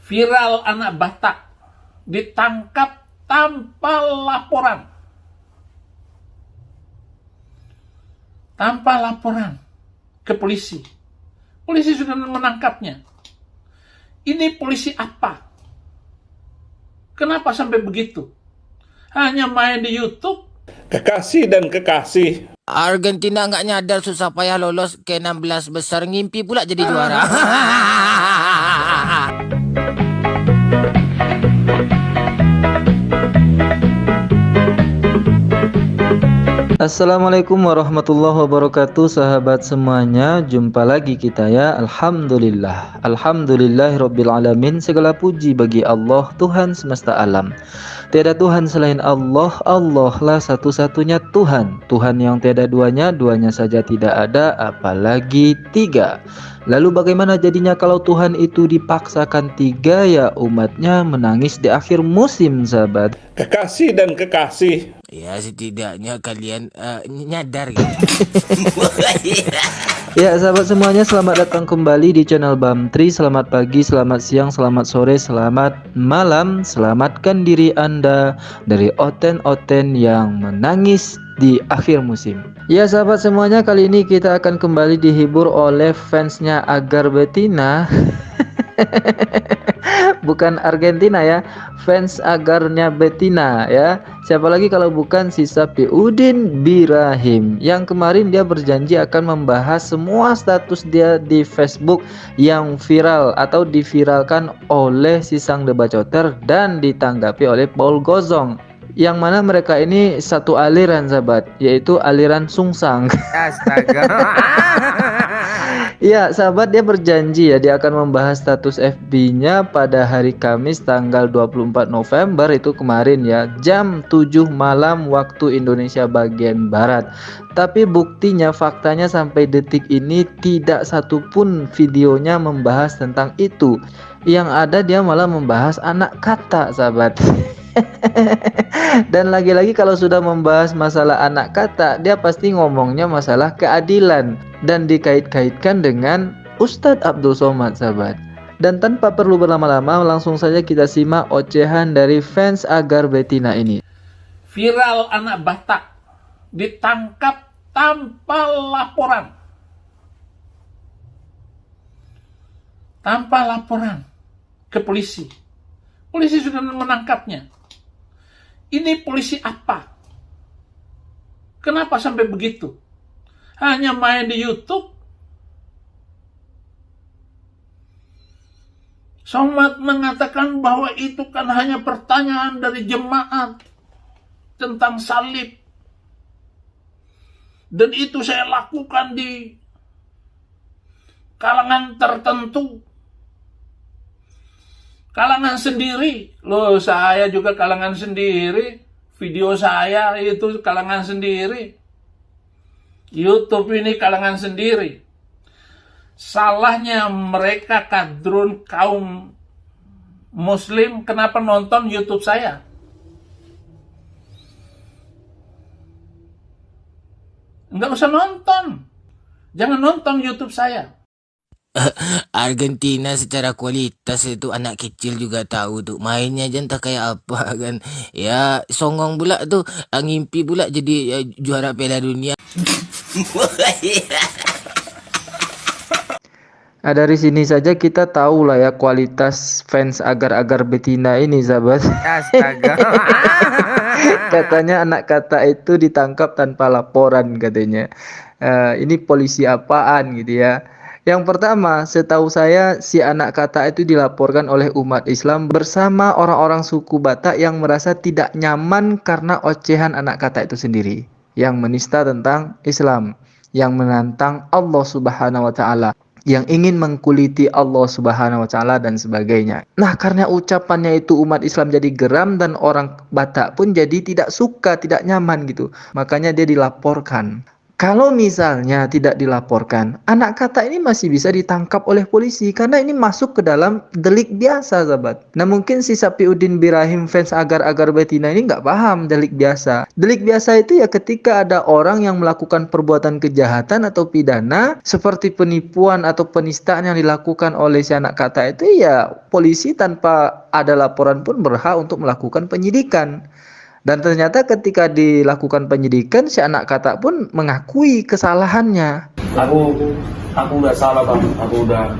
Viral anak Batak ditangkap tanpa laporan. Tanpa laporan ke polisi. Polisi sudah menangkapnya. Ini polisi apa? Kenapa sampai begitu? Hanya main di YouTube. Kekasih dan kekasih. Argentina nggak nyadar susah payah lolos ke 16 besar, ngimpi pula jadi juara. Assalamualaikum warahmatullahi wabarakatuh, sahabat semuanya. Jumpa lagi kita ya. Alhamdulillahirabbil alamin. Segala puji bagi Allah, Tuhan semesta alam. Tiada Tuhan selain Allah. Allah lah satu-satunya Tuhan. Tuhan yang tiada duanya, duanya saja tidak ada, apalagi tiga. Lalu bagaimana jadinya kalau Tuhan itu dipaksakan tiga? Ya umatnya menangis di akhir musim, sahabat. Kekasih dan kekasih. Ya setidaknya kalian nyadar gitu. Ya sahabat semuanya, selamat datang kembali di channel Bamtri. Selamat pagi, selamat siang, selamat sore, selamat malam. Selamatkan diri Anda dari oten-oten yang menangis di akhir musim. Ya sahabat semuanya, kali ini kita akan kembali dihibur oleh fansnya Agar Betina. Bukan Argentina ya, fans Agarnya Betina ya. Siapa lagi kalau bukan si Sapi Udin Birahim, yang kemarin dia berjanji akan membahas semua status dia di Facebook yang viral atau diviralkan oleh si sang debacoter dan ditanggapi oleh Paul Gozong, yang mana mereka ini satu aliran sahabat, yaitu aliran sungsang. Astaga. Ya sahabat, dia berjanji ya dia akan membahas status FB-nya pada hari Kamis tanggal 24 November itu kemarin ya, jam 7 malam waktu Indonesia bagian Barat. Tapi buktinya, faktanya sampai detik ini tidak satupun videonya membahas tentang itu. Yang ada dia malah membahas anak kata sahabat. Dan lagi-lagi kalau sudah membahas masalah anak kata, dia pasti ngomongnya masalah keadilan dan dikait-kaitkan dengan Ustadz Abdul Somad sahabat. Dan tanpa perlu berlama-lama, langsung saja kita simak ocehan dari fans Agar Betina ini. Viral anak Batak ditangkap tanpa laporan. Tanpa laporan ke polisi. Polisi sudah menangkapnya. Ini polisi apa? Kenapa sampai begitu? Hanya main di YouTube. Somad mengatakan bahwa itu kan hanya pertanyaan dari jemaat tentang salib. Dan itu saya lakukan di kalangan tertentu. Kalangan sendiri. Loh, saya juga kalangan sendiri. Video saya itu kalangan sendiri. YouTube ini kalangan sendiri. Salahnya mereka kadrun kaum muslim kenapa nonton YouTube saya? Enggak usah nonton. Jangan nonton YouTube saya. Argentina secara kualitas itu anak kecil juga tahu tuh, mainnya aja entah kayak apa kan. Ya songong pula tuh, ngimpi pula jadi juara Piala Dunia. Dari sini saja kita tahu lah ya kualitas fans Agar-Agar Betina ini sahabat. Astaga. Katanya anak kata itu ditangkap tanpa laporan katanya. Ini polisi apaan gitu ya. Yang pertama, setahu saya si anak kata itu dilaporkan oleh umat Islam bersama orang-orang suku Batak yang merasa tidak nyaman karena ocehan anak kata itu sendiri, yang menista tentang Islam, yang menantang Allah Subhanahu wa taala, yang ingin mengkuliti Allah Subhanahu wa taala dan sebagainya. Nah, karena ucapannya itu umat Islam jadi geram dan orang Batak pun jadi tidak suka, tidak nyaman gitu. Makanya dia dilaporkan. Kalau misalnya tidak dilaporkan, anak kata ini masih bisa ditangkap oleh polisi karena ini masuk ke dalam delik biasa, sahabat. Nah, mungkin si Sapiudin Birahim fans agar-agar betina ini nggak paham delik biasa. Delik biasa itu ya ketika ada orang yang melakukan perbuatan kejahatan atau pidana seperti penipuan atau penistaan yang dilakukan oleh si anak kata itu, ya polisi tanpa ada laporan pun berhak untuk melakukan penyidikan. Dan ternyata ketika dilakukan penyidikan, si anak kata pun mengakui kesalahannya. Aku udah salah bang, aku udah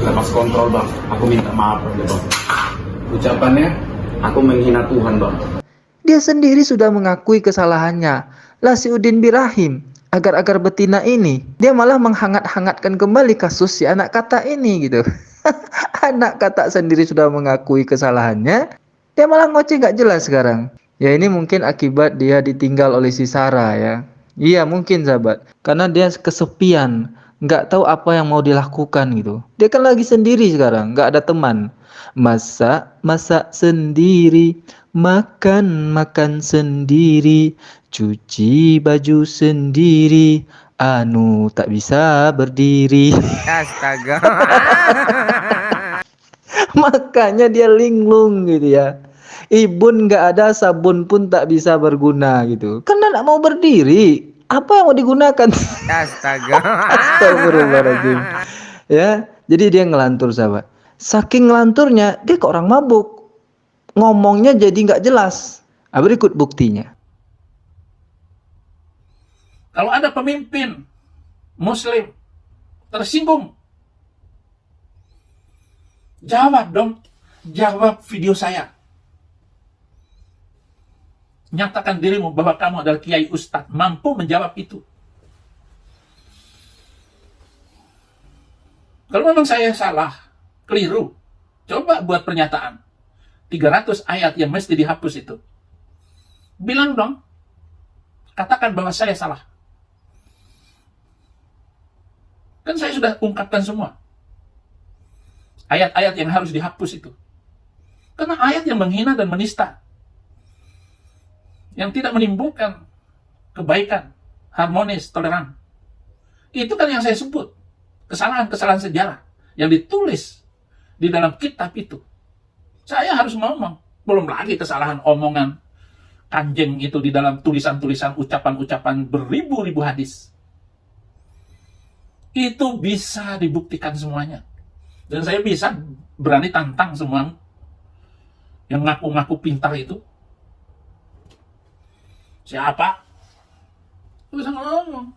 lepas kontrol bang, aku minta maaf aja bang. Ucapannya, aku menghina Tuhan bang. Dia sendiri sudah mengakui kesalahannya. Lah si Udin Birahim, agar-agar betina ini, dia malah menghangat-hangatkan kembali kasus si anak kata ini gitu. Anak kata sendiri sudah mengakui kesalahannya, dia malah ngoceh gak jelas sekarang. Ya ini mungkin akibat dia ditinggal oleh si Sarah ya. Iya mungkin sahabat. Karena dia kesepian. Nggak tahu apa yang mau dilakukan gitu. Dia kan lagi sendiri sekarang. Nggak ada teman. Masak sendiri. Makan sendiri. Cuci baju sendiri. Anu tak bisa berdiri. Astaga. Makanya dia linglung gitu ya. Ibun nggak ada, sabun pun tak bisa berguna gitu. Karena nggak mau berdiri. Apa yang mau digunakan? Astaga. Astagfirullahaladzim. Ya, jadi dia ngelantur sahabat. Saking ngelanturnya, dia ke orang mabuk. Ngomongnya jadi nggak jelas. Berikut buktinya. Kalau ada pemimpin Muslim tersinggung, jawab dong, jawab video saya. Nyatakan dirimu bahwa kamu adalah kiai ustadz, mampu menjawab itu. Kalau memang saya salah, keliru, coba buat pernyataan. 300 ayat yang mesti dihapus itu. Bilang dong, katakan bahwa saya salah. Kan saya sudah ungkapkan semua. Ayat-ayat yang harus dihapus itu. Karena ayat yang menghina dan menista. Yang tidak menimbulkan kebaikan, harmonis, toleran. Itu kan yang saya sebut. Kesalahan-kesalahan sejarah yang ditulis di dalam kitab itu. Saya harus ngomong. Belum lagi kesalahan omongan Kanjeng itu di dalam tulisan-tulisan, ucapan-ucapan beribu-ribu hadis. Itu bisa dibuktikan semuanya. Dan saya bisa berani tantang semua yang ngaku-ngaku pintar itu. Siapa? Bisa ngomong.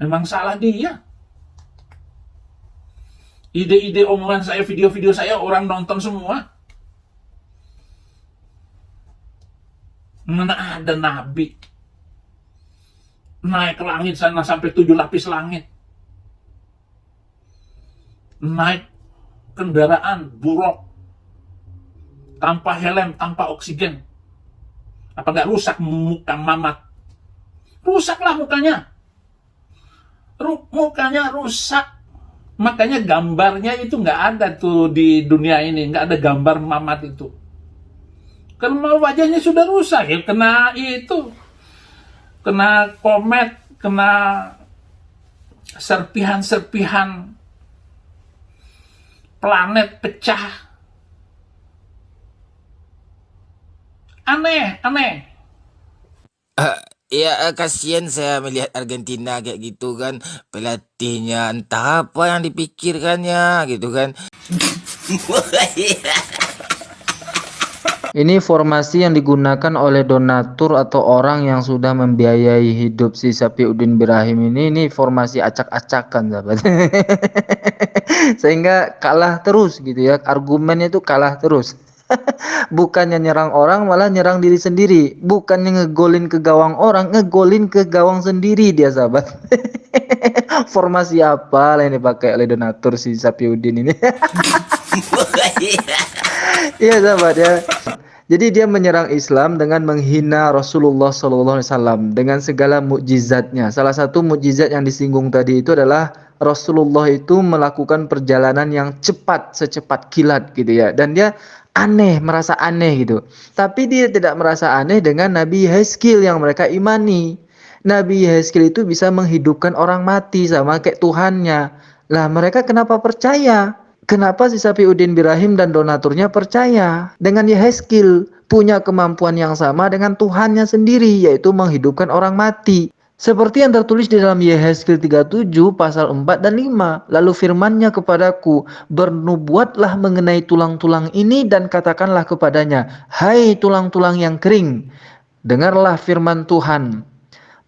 Memang salah dia. Ide-ide omongan saya, video-video saya, orang nonton semua. Mana ada nabi naik ke langit sana sampai 7 lapis langit. Naik kendaraan buruk tanpa helm, tanpa oksigen. Apa nggak rusak muka Mamat? Rusaklah mukanya. Mukanya rusak. Makanya gambarnya itu nggak ada tuh di dunia ini. Nggak ada gambar Mamat itu. Karena wajahnya sudah rusak ya. Kena itu. Kena komet. Kena serpihan-serpihan planet pecah. Aneh. Ya kasihan saya melihat Argentina kayak gitu kan. Pelatihnya entah apa yang dipikirkannya gitu kan. Ini formasi yang digunakan oleh donatur atau orang yang sudah membiayai hidup si Sapiudin Birahim ini formasi acak-acakan sahabat. Sehingga kalah terus gitu ya. Argumennya itu kalah terus. Bukannya nyerang orang malah nyerang diri sendiri. Bukannya ngegolin ke gawang orang, ngegolin ke gawang sendiri dia sahabat. Formasi apa lah yang dipakai oleh donatur si Sapiudin ini? Iya sahabat ya. Jadi dia menyerang Islam dengan menghina Rasulullah SAW dengan segala mukjizatnya. Salah satu mukjizat yang disinggung tadi itu adalah Rasulullah itu melakukan perjalanan yang cepat, secepat kilat gitu ya. Dan dia merasa aneh gitu. Tapi dia tidak merasa aneh dengan Nabi Hezkil yang mereka imani. Nabi Yehezkiel itu bisa menghidupkan orang mati sama kayak Tuhannya. Lah mereka kenapa percaya? Kenapa si Safiuddin Birahim dan donaturnya percaya dengan Yehezkiel punya kemampuan yang sama dengan Tuhannya sendiri, yaitu menghidupkan orang mati. Seperti yang tertulis di dalam Yehezkiel 37 pasal 4 dan 5. Lalu firman-Nya kepadaku, bernubuatlah mengenai tulang-tulang ini dan katakanlah kepadanya, hai tulang-tulang yang kering, dengarlah firman Tuhan.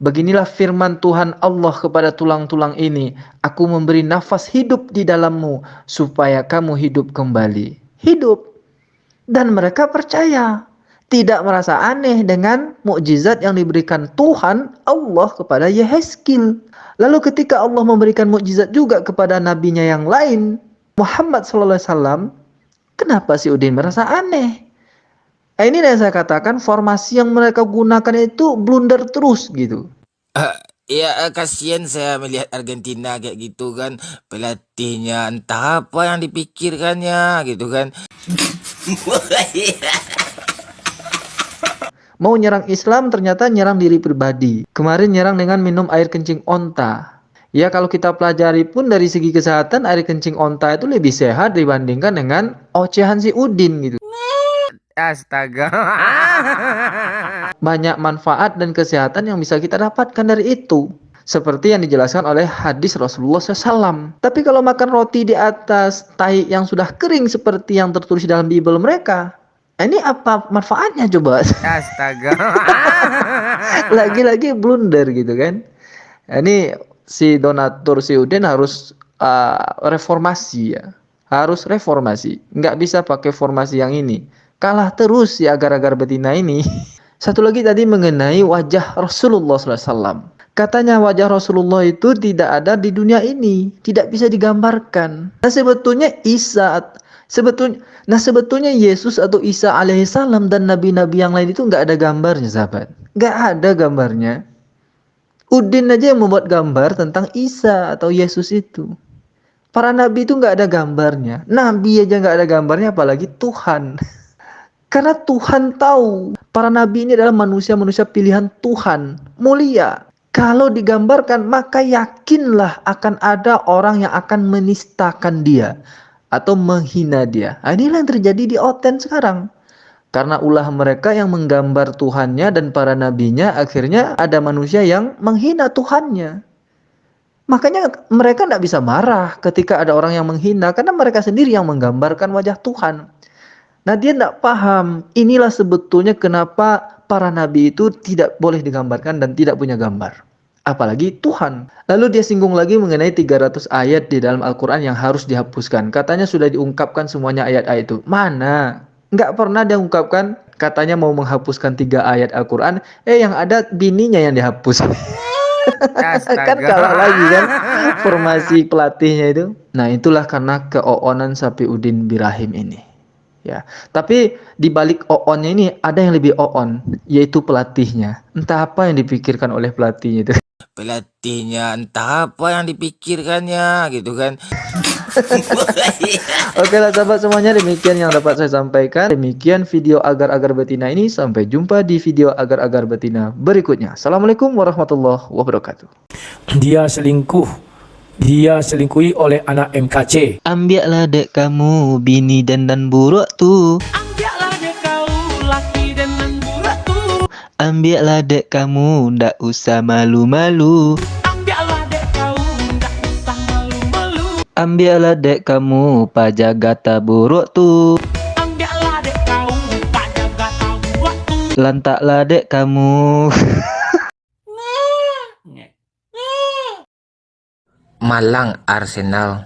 Beginilah firman Tuhan Allah kepada tulang-tulang ini, aku memberi nafas hidup di dalammu supaya kamu hidup kembali. Hidup. Dan mereka percaya, tidak merasa aneh dengan mukjizat yang diberikan Tuhan Allah kepada Yehezkiel. Lalu ketika Allah memberikan mukjizat juga kepada nabinya yang lain, Muhammad SAW, kenapa si Udin merasa aneh? Nah, ini yang saya katakan, formasi yang mereka gunakan itu blunder terus gitu. Ya kasihan saya melihat Argentina kayak gitu kan, pelatihnya entah apa yang dipikirkannya gitu kan. Mau nyerang Islam ternyata nyerang diri pribadi. Kemarin nyerang dengan minum air kencing onta. Ya kalau kita pelajari pun dari segi kesehatan, air kencing onta itu lebih sehat dibandingkan dengan ocehan si Udin gitu. Astaga. Banyak manfaat dan kesehatan yang bisa kita dapatkan dari itu. Seperti yang dijelaskan oleh hadis Rasulullah SAW. Tapi kalau makan roti di atas tai yang sudah kering seperti yang tertulis dalam Bible mereka, ini apa manfaatnya coba? Astaga. Lagi-lagi blunder gitu kan. Ini si donatur si Udin harus reformasi ya. Harus reformasi. Nggak bisa pakai formasi yang ini. Kalah terus si agar-agar betina ini. Satu lagi tadi mengenai wajah Rasulullah SAW. Katanya wajah Rasulullah itu tidak ada di dunia ini, tidak bisa digambarkan. Nah sebetulnya sebetulnya Yesus atau Isa alaihissalam dan nabi-nabi yang lain itu nggak ada gambarnya, sahabat. Nggak ada gambarnya. Udin aja yang membuat gambar tentang Isa atau Yesus itu. Para nabi itu nggak ada gambarnya. Nabi aja nggak ada gambarnya, apalagi Tuhan. Karena Tuhan tahu para nabi ini adalah manusia-manusia pilihan Tuhan, mulia. Kalau digambarkan maka yakinlah akan ada orang yang akan menistakan dia atau menghina dia. Nah, inilah yang terjadi di Oten sekarang. Karena ulah mereka yang menggambar Tuhannya dan para nabinya, akhirnya ada manusia yang menghina Tuhannya. Makanya mereka tidak bisa marah ketika ada orang yang menghina, karena mereka sendiri yang menggambarkan wajah Tuhan. Nah dia tidak paham, inilah sebetulnya kenapa para nabi itu tidak boleh digambarkan dan tidak punya gambar. Apalagi Tuhan. Lalu dia singgung lagi mengenai 300 ayat di dalam Al-Quran yang harus dihapuskan. Katanya sudah diungkapkan semuanya ayat-ayat itu. Mana? Nggak pernah dia ungkapkan, katanya mau menghapuskan 3 ayat Al-Quran. Yang ada bininya yang dihapus. Kan kalah lagi kan formasi pelatihnya itu. Nah itulah karena keoonan Safiuddin Birahim ini. Ya, tapi di balik oonnya ini ada yang lebih oon, yaitu pelatihnya. Entah apa yang dipikirkan oleh pelatihnya itu. Pelatihnya entah apa yang dipikirkannya gitu kan. Oke lah sahabat semuanya, demikian yang dapat saya sampaikan. Demikian video agar-agar betina ini. Sampai jumpa di video agar-agar betina berikutnya. Assalamualaikum warahmatullahi wabarakatuh. Dia selingkuh. Dia selingkuhi oleh anak MKC. Ambillah dek kamu bini dan buruk tuh. Ambillah dek kau laki dan burak tuh. Ambillah dek kamu ndak usah malu-malu. Ambillah dek kau ndak usah malu-malu. Ambillah dek kamu pajagata buruk tuh. Ambillah dek kau pada gata burak tuh. Lantaklah dek kamu. Malang Arsenal.